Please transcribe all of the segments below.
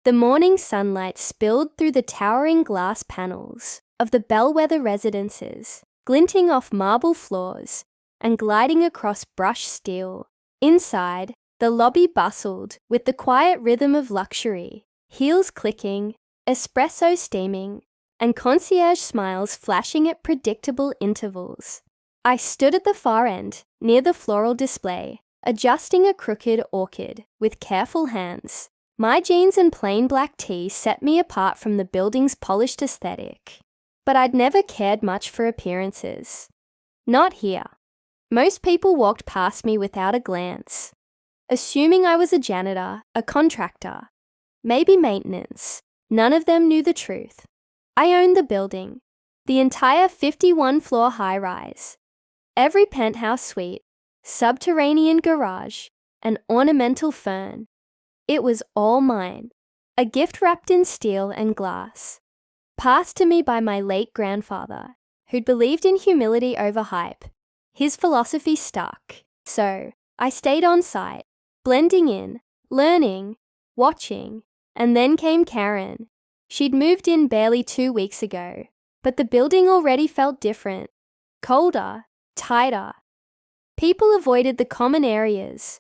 The morning sunlight spilled through the towering glass panels of the bellwether residences, glinting off marble floors and gliding across brushed steel. Inside, the lobby bustled with the quiet rhythm of luxury, heels clicking, espresso steaming, and concierge smiles flashing at predictable intervals. I stood at the far end, near the floral display, adjusting a crooked orchid with careful hands. My jeans and plain black tee set me apart from the building's polished aesthetic. But I'd never cared much for appearances. Not here. Most people walked past me without a glance, assuming I was a janitor, a contractor, maybe maintenance. None of them knew the truth. I owned the building, the entire 51-floor high-rise, every penthouse suite, subterranean garage, and ornamental fern. It was all mine, a gift wrapped in steel and glass, passed to me by my late grandfather, who'd believed in humility over hype. His philosophy stuck, so I stayed on site, blending in, learning, watching, and then came Karen. She'd moved in barely 2 weeks ago, but the building already felt different, colder, tighter. People avoided the common areas.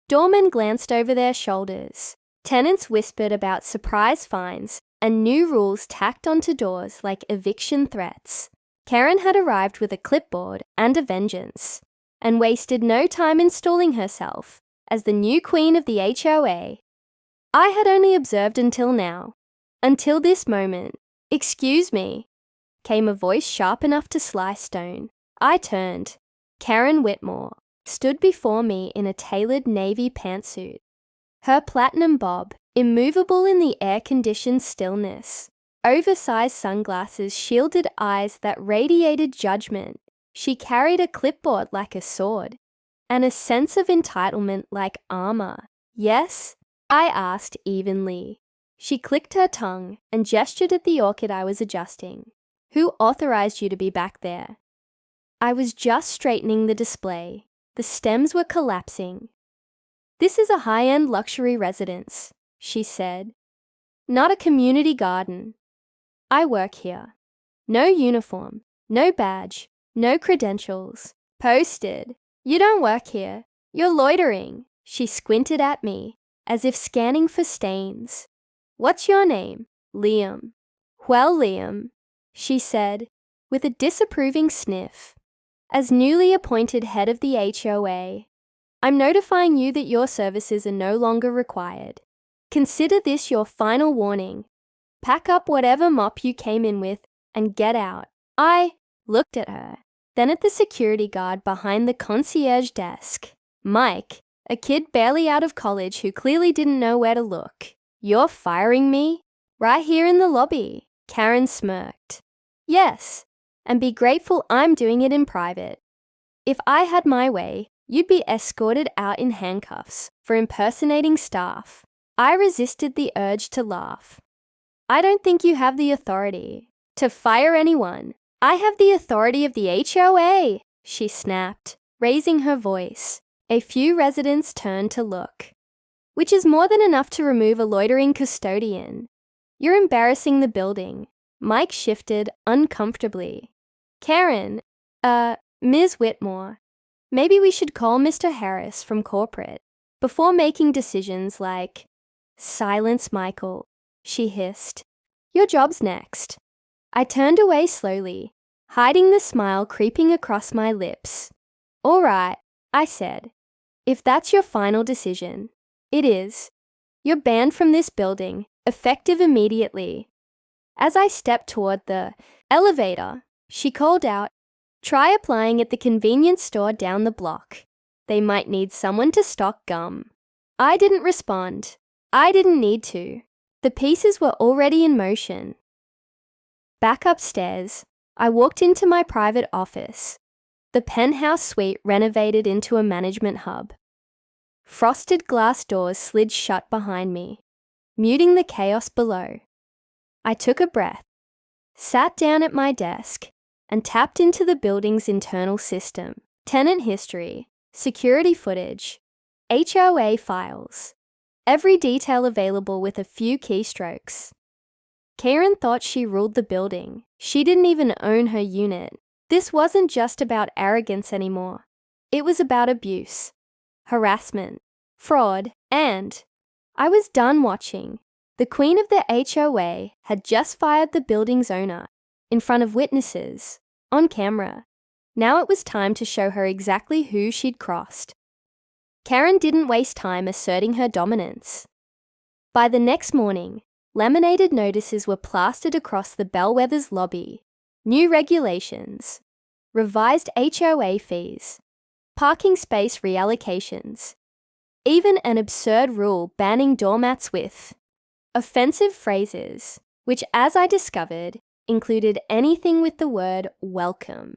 Doormen glanced over their shoulders. Tenants whispered about surprise fines and new rules tacked onto doors like eviction threats. Karen had arrived with a clipboard and a vengeance, and wasted no time installing herself as the new queen of the HOA. I had only observed until now. Until this moment. "Excuse me," came a voice sharp enough to slice stone. I turned. Karen Whitmore stood before me in a tailored navy pantsuit, her platinum bob immovable in the air-conditioned stillness. Oversized sunglasses shielded eyes that radiated judgment. She carried a clipboard like a sword, and a sense of entitlement like armor. "Yes?" I asked evenly. She clicked her tongue and gestured at the orchid I was adjusting. "Who authorized you to be back there?" I was just straightening the display. The stems were collapsing. "This is a high-end luxury residence," she said. "Not a community garden. I work here. No uniform, no badge, no credentials. Posted. You don't work here. You're loitering." She squinted at me, as if scanning for stains. "What's your name?" "Liam." "Well, Liam," she said, with a disapproving sniff. "As newly appointed head of the HOA, I'm notifying you that your services are no longer required. Consider this your final warning. Pack up whatever mop you came in with and get out." I looked at her, then at the security guard behind the concierge desk. Mike, a kid barely out of college who clearly didn't know where to look. "You're firing me?" "Right here in the lobby," Karen smirked. "Yes, and be grateful I'm doing it in private. If I had my way, you'd be escorted out in handcuffs for impersonating staff." I resisted the urge to laugh. "I don't think you have the authority to fire anyone. I have the authority of the HOA," she snapped, raising her voice. A few residents turned to look. "Which is more than enough to remove a loitering custodian. You're embarrassing the building." Mike shifted uncomfortably. "Karen, Ms. Whitmore, maybe we should call Mr. Harris from corporate before making decisions like—" "Silence, Michael," she hissed. "Your job's next." I turned away slowly, hiding the smile creeping across my lips. "All right," I said. "If that's your final decision." "It is. You're banned from this building, effective immediately." As I stepped toward the elevator, she called out, "Try applying at the convenience store down the block. They might need someone to stock gum." I didn't respond. I didn't need to. The pieces were already in motion. Back upstairs, I walked into my private office, the penthouse suite renovated into a management hub. Frosted glass doors slid shut behind me, muting the chaos below. I took a breath, sat down at my desk, and tapped into the building's internal system: tenant history, security footage, HOA files. every detail available with a few keystrokes. Karen thought she ruled the building. She didn't even own her unit. This wasn't just about arrogance anymore. It was about abuse, harassment, fraud, and I was done watching. The queen of the HOA had just fired the building's owner, in front of witnesses, on camera. Now it was time to show her exactly who she'd crossed. Karen didn't waste time asserting her dominance. By the next morning, laminated notices were plastered across the Bellwether's lobby. New regulations, revised HOA fees, parking space reallocations, even an absurd rule banning doormats with offensive phrases, which, as I discovered, included anything with the word welcome.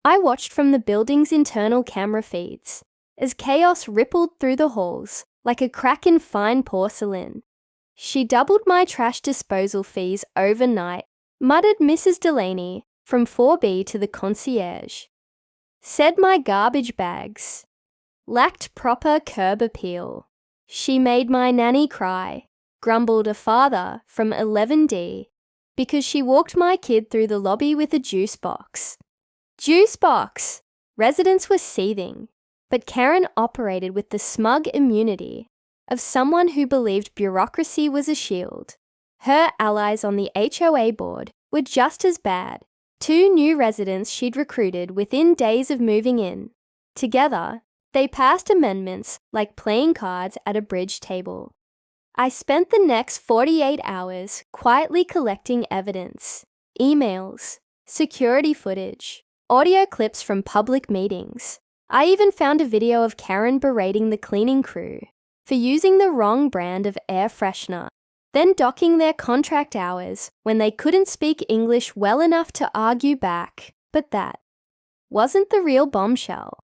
I watched from the building's internal camera feeds as chaos rippled through the halls like a crack in fine porcelain. She doubled my trash disposal fees overnight, muttered Mrs. Delaney from 4B to the concierge. Said my garbage bags lacked proper curb appeal. She made my nanny cry, grumbled a father from 11D because she walked my kid through the lobby with a juice box. Juice box! Residents were seething, but Karen operated with the smug immunity of someone who believed bureaucracy was a shield. Her allies on the HOA board were just as bad. 2 new residents she'd recruited within days of moving in. Together, they passed amendments like playing cards at a bridge table. I spent the next 48 hours quietly collecting evidence, emails, security footage, audio clips from public meetings. I even found a video of Karen berating the cleaning crew for using the wrong brand of air freshener, then docking their contract hours when they couldn't speak English well enough to argue back. But that wasn't the real bombshell.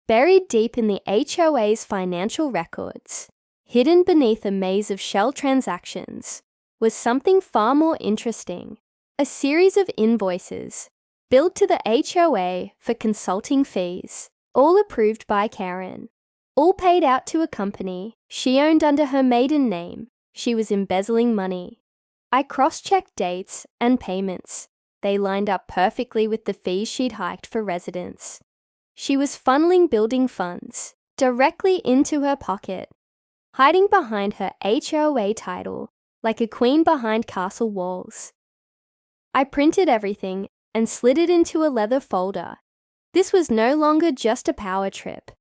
Buried deep in the HOA's financial records, hidden beneath a maze of shell transactions, was something far more interesting. A series of invoices billed to the HOA for consulting fees, all approved by Karen, all paid out to a company she owned under her maiden name. She was embezzling money. I cross-checked dates and payments. They lined up perfectly with the fees she'd hiked for residents. She was funneling building funds directly into her pocket, hiding behind her HOA title like a queen behind castle walls. I printed everything and slid it into a leather folder. This was no longer just a power trip.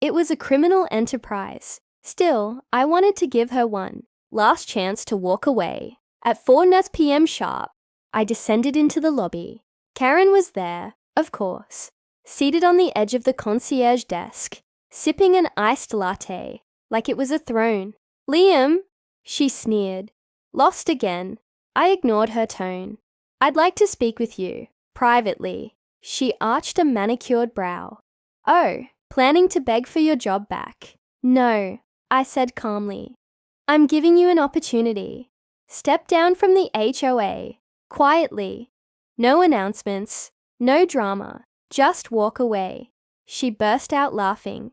It was a criminal enterprise. Still, I wanted to give her one last chance to walk away. At 4 p.m. sharp, I descended into the lobby. Karen was there, of course, seated on the edge of the concierge desk, sipping an iced latte like it was a throne. "Liam," she sneered. Lost again. I ignored her tone. "I'd like to speak with you, privately." She arched a manicured brow. "Oh, planning to beg for your job back?" "No," I said calmly. "I'm giving you an opportunity. Step down from the HOA, quietly. No announcements, no drama, just walk away." She burst out laughing,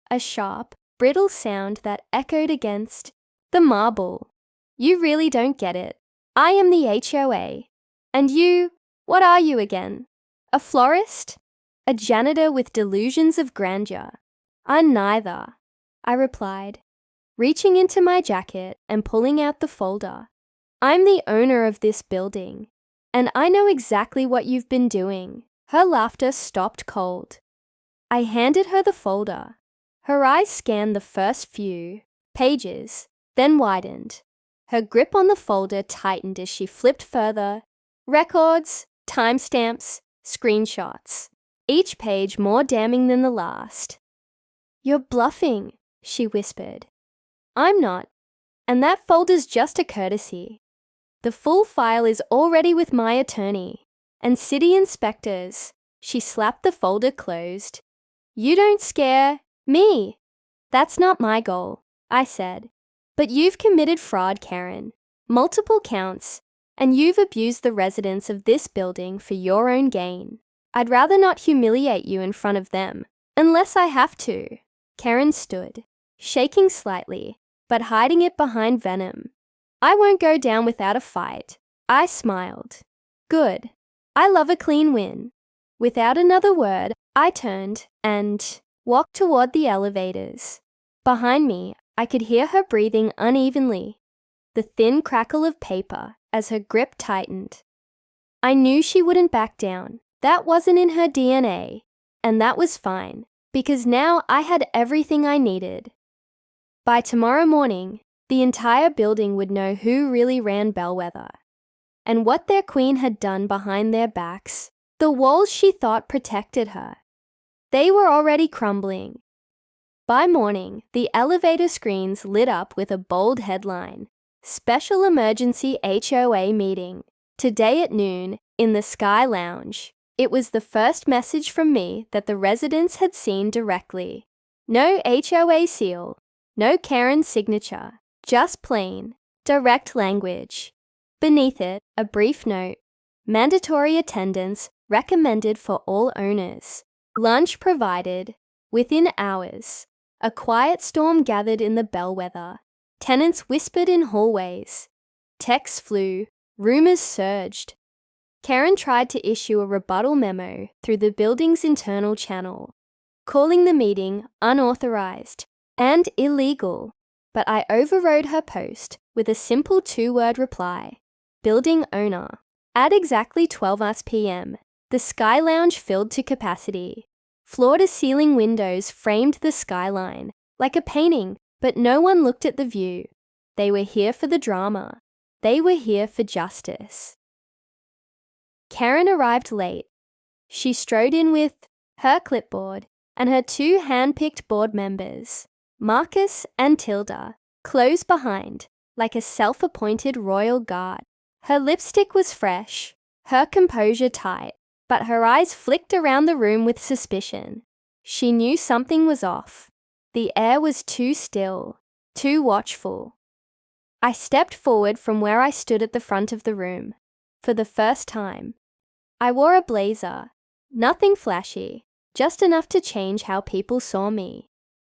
a sharp, brittle sound that echoed against the marble. "You really don't get it. I am the HOA. And you, what are you again? A florist? A janitor with delusions of grandeur?" "I'm neither," I replied, reaching into my jacket and pulling out the folder. "I'm the owner of this building, and I know exactly what you've been doing." Her laughter stopped cold. I handed her the folder. Her eyes scanned the first few pages, then widened. Her grip on the folder tightened as she flipped further. Records, timestamps, screenshots, each page more damning than the last. "You're bluffing," she whispered. "I'm not, and that folder's just a courtesy. The full file is already with my attorney and city inspectors." She slapped the folder closed. "You don't scare me." "That's not my goal," I said. "But you've committed fraud, Karen. Multiple counts, and you've abused the residents of this building for your own gain. I'd rather not humiliate you in front of them, unless I have to." Karen stood, shaking slightly, but hiding it behind venom. I won't go down without a fight. I smiled. Good. I love a clean win. Without another word, I turned and walked toward the elevators. Behind me, I could hear her breathing unevenly, the thin crackle of paper as her grip tightened. I knew she wouldn't back down. That wasn't in her DNA, and that was fine, because now I had everything I needed. By tomorrow morning, the entire building would know who really ran Bellwether, and what their queen had done behind their backs. The walls she thought protected her. They were already crumbling. By morning, the elevator screens lit up with a bold headline, Special Emergency HOA Meeting, today at noon, in the Sky Lounge. It was the first message from me that the residents had seen directly. No HOA seal, no Karen signature, just plain, direct language. Beneath it, a brief note, mandatory attendance recommended for all owners. Lunch provided. Within hours, a quiet storm gathered in the Bellwether. Tenants whispered in hallways. Texts flew. Rumors surged. Karen tried to issue a rebuttal memo through the building's internal channel, calling the meeting unauthorized and illegal, but I overrode her post with a simple 2-word reply. Building owner. At exactly 12 p.m., the Sky Lounge filled to capacity. Floor-to-ceiling windows framed the skyline, like a painting, but no one looked at the view. They were here for the drama. They were here for justice. Karen arrived late. She strode in with her clipboard and her 2 hand-picked board members, Marcus and Tilda, close behind, like a self-appointed royal guard. Her lipstick was fresh, her composure tight, but her eyes flicked around the room with suspicion. She knew something was off. The air was too still, too watchful. I stepped forward from where I stood at the front of the room. For the first time, I wore a blazer. Nothing flashy, just enough to change how people saw me.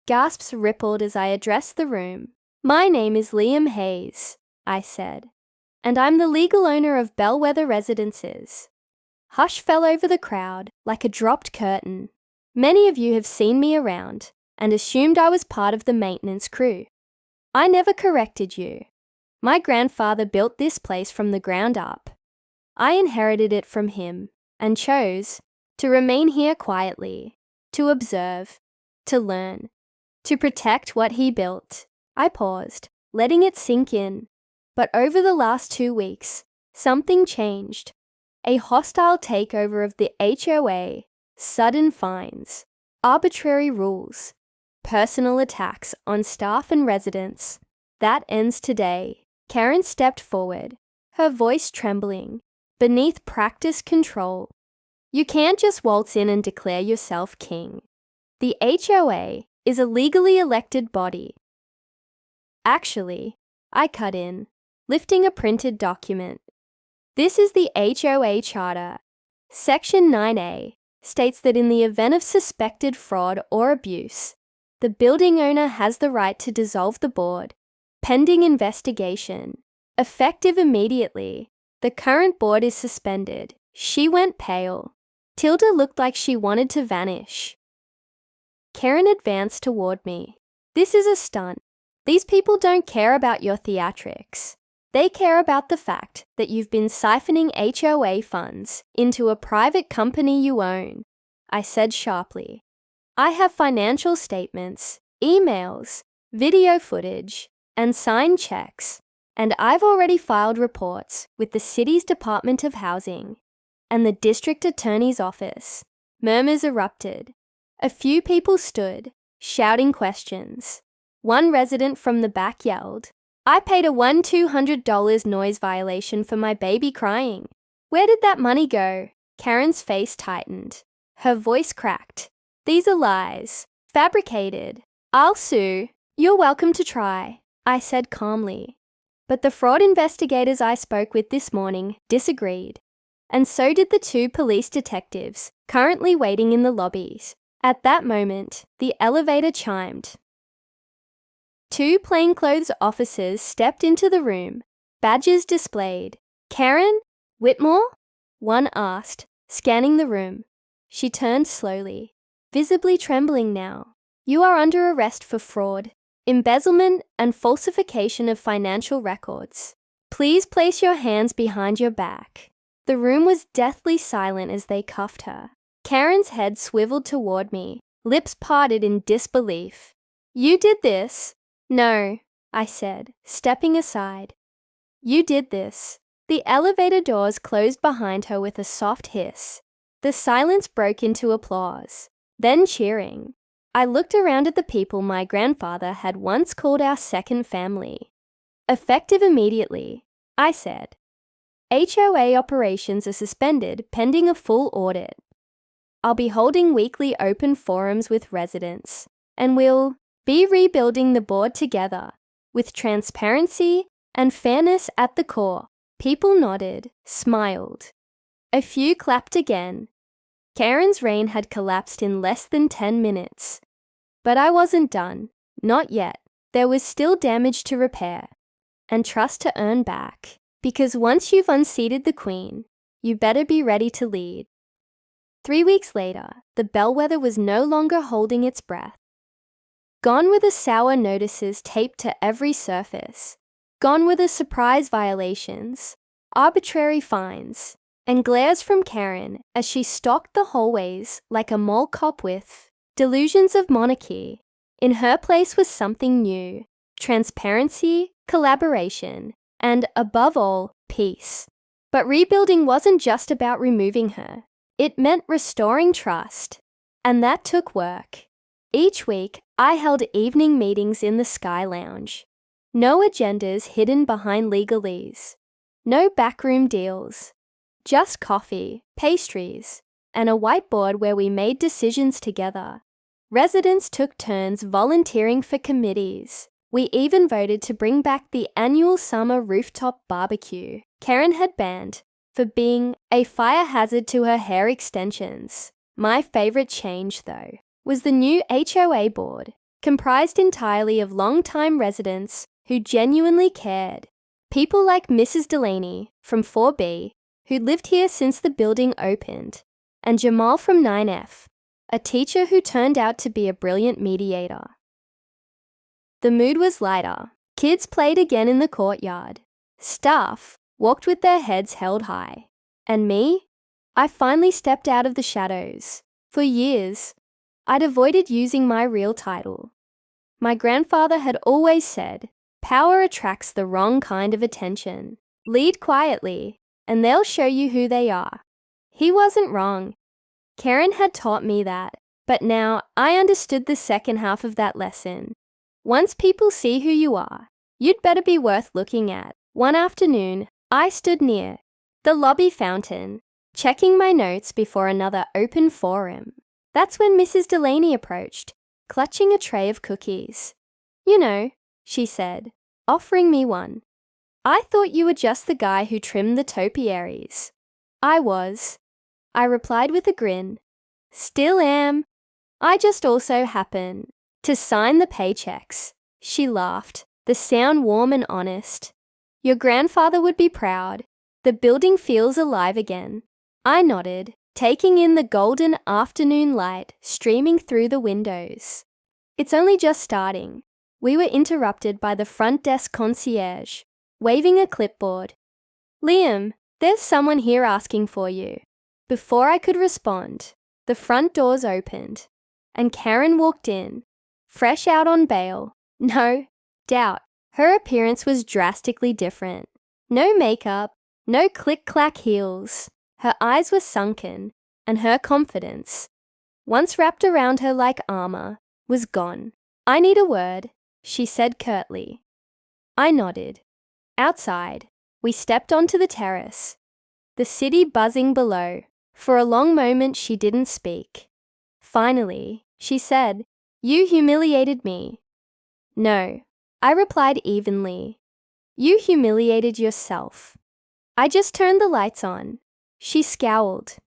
Gasps rippled as I addressed the room. My name is Liam Hayes, I said, and I'm the legal owner of Bellwether Residences. Hush fell over the crowd like a dropped curtain. Many of you have seen me around and assumed I was part of the maintenance crew. I never corrected you. My grandfather built this place from the ground up. I inherited it from him and chose to remain here quietly, to observe, to learn, to protect what he built. I paused, letting it sink in. But over the last 2 weeks, something changed. A hostile takeover of the HOA, sudden fines, arbitrary rules, personal attacks on staff and residents. That ends today. Karen stepped forward, her voice trembling, beneath practiced control. You can't just waltz in and declare yourself king. The HOA is a legally elected body. Actually, I cut in, lifting a printed document. This is the HOA Charter. Section 9A states that in the event of suspected fraud or abuse, the building owner has the right to dissolve the board, pending investigation. Effective immediately. The current board is suspended. She went pale. Tilda looked like she wanted to vanish. Karen advanced toward me. This is a stunt. These people don't care about your theatrics. They care about the fact that you've been siphoning HOA funds into a private company you own, I said sharply. I have financial statements, emails, video footage, and signed checks, and I've already filed reports with the city's Department of Housing and the district attorney's office. Murmurs erupted. A few people stood, shouting questions. One resident from the back yelled, I paid a $200 noise violation for my baby crying. Where did that money go? Karen's face tightened. Her voice cracked. These are lies. Fabricated. I'll sue. You're welcome to try, I said calmly. But the fraud investigators I spoke with this morning disagreed. And so did the 2 police detectives, currently waiting in the lobbies. At that moment, the elevator chimed. 2 plainclothes officers stepped into the room, badges displayed. "Karen? Whitmore?" one asked, scanning the room. She turned slowly, visibly trembling now. "You are under arrest for fraud, embezzlement, and falsification of financial records. Please place your hands behind your back." The room was deathly silent as they cuffed her. Karen's head swiveled toward me, lips parted in disbelief. "You did this?" "No," I said, stepping aside. "You did this." The elevator doors closed behind her with a soft hiss. The silence broke into applause, then cheering. I looked around at the people my grandfather had once called our second family. "Effective immediately," I said. "HOA operations are suspended pending a full audit. I'll be holding weekly open forums with residents, and we'll be rebuilding the board together, with transparency and fairness at the core." People nodded, smiled. A few clapped again. Karen's reign had collapsed in less than 10 minutes. But I wasn't done. Not yet. There was still damage to repair, and trust to earn back. Because once you've unseated the Queen, you better be ready to lead. 3 weeks later, the bellwether was no longer holding its breath. Gone were the sour notices taped to every surface. Gone were the surprise violations, arbitrary fines, and glares from Karen as she stalked the hallways like a mole cop with delusions of monarchy. In her place was something new: transparency, collaboration, and, above all, peace. But rebuilding wasn't just about removing her. It meant restoring trust. And that took work. Each week, I held evening meetings in the Sky Lounge. No agendas hidden behind legalese. No backroom deals. Just coffee, pastries, and a whiteboard where we made decisions together. Residents took turns volunteering for committees. We even voted to bring back the annual summer rooftop barbecue Karen had banned for being a fire hazard to her hair extensions. My favorite change, though, was the new HOA board, comprised entirely of long-time residents who genuinely cared. People like Mrs. Delaney from 4B, who'd lived here since the building opened, and Jamal from 9F, a teacher who turned out to be a brilliant mediator. The mood was lighter. Kids played again in the courtyard. Staff walked with their heads held high. And me? I finally stepped out of the shadows. For years, I'd avoided using my real title. My grandfather had always said, "Power attracts the wrong kind of attention. Lead quietly, and they'll show you who they are." He wasn't wrong. Karen had taught me that, but now I understood the second half of that lesson. Once people see who you are, you'd better be worth looking at. One afternoon, I stood near the lobby fountain, checking my notes before another open forum. That's when Mrs. Delaney approached, clutching a tray of cookies. "You know," she said, offering me one. "I thought you were just the guy who trimmed the topiaries." "I was," I replied with a grin. "Still am. I just also happen to sign the paychecks." She laughed, the sound warm and honest. "Your grandfather would be proud. The building feels alive again." I nodded, taking in the golden afternoon light streaming through the windows. "It's only just starting." We were interrupted by the front desk concierge, waving a clipboard. "Liam, there's someone here asking for you." Before I could respond, the front doors opened, and Karen walked in, fresh out on bail. No doubt, her appearance was drastically different. No makeup, no click-clack heels. Her eyes were sunken, and her confidence, once wrapped around her like armor, was gone. "I need a word," she said curtly. I nodded. Outside, we stepped onto the terrace, the city buzzing below. For a long moment she didn't speak. Finally, she said, "You humiliated me." "No," I replied evenly. "You humiliated yourself." I just turned the lights on. She scowled.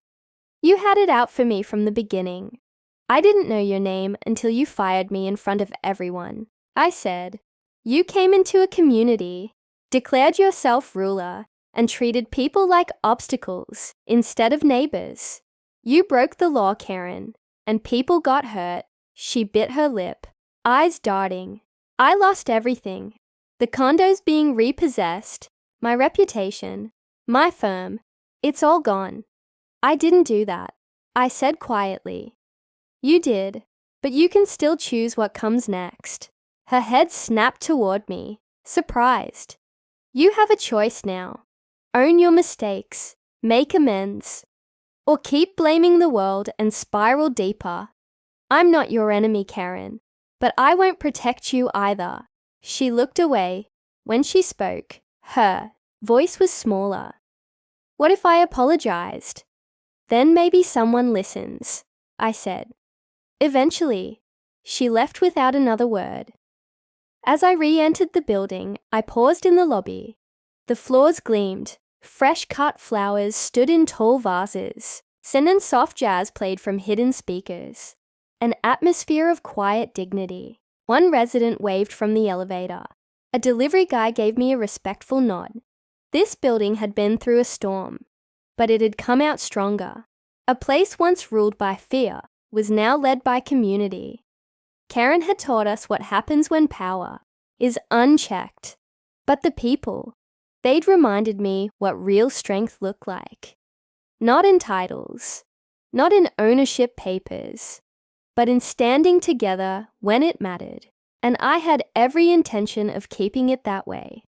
"You had it out for me from the beginning. I didn't know your name until you fired me in front of everyone," I said. You came into a community, declared yourself ruler, and treated people like obstacles instead of neighbors. You broke the law, Karen, and people got hurt. She bit her lip, eyes darting. I lost everything. The condo's being repossessed, my reputation, my firm. It's all gone. I didn't do that, I said quietly. You did, but you can still choose what comes next. Her head snapped toward me, surprised. You have a choice now. Own your mistakes, make amends, or keep blaming the world and spiral deeper. I'm not your enemy, Karen, but I won't protect you either. She looked away. When she spoke, her voice was smaller. What if I apologized? Then maybe someone listens, I said. Eventually, she left without another word. As I re-entered the building, I paused in the lobby. The floors gleamed. Fresh cut flowers stood in tall vases. Scent and soft jazz played from hidden speakers. An atmosphere of quiet dignity. One resident waved from the elevator. A delivery guy gave me a respectful nod. This building had been through a storm, but it had come out stronger. A place once ruled by fear was now led by community. Karen had taught us what happens when power is unchecked. But the people, they'd reminded me what real strength looked like. Not in titles, not in ownership papers, but in standing together when it mattered. And I had every intention of keeping it that way.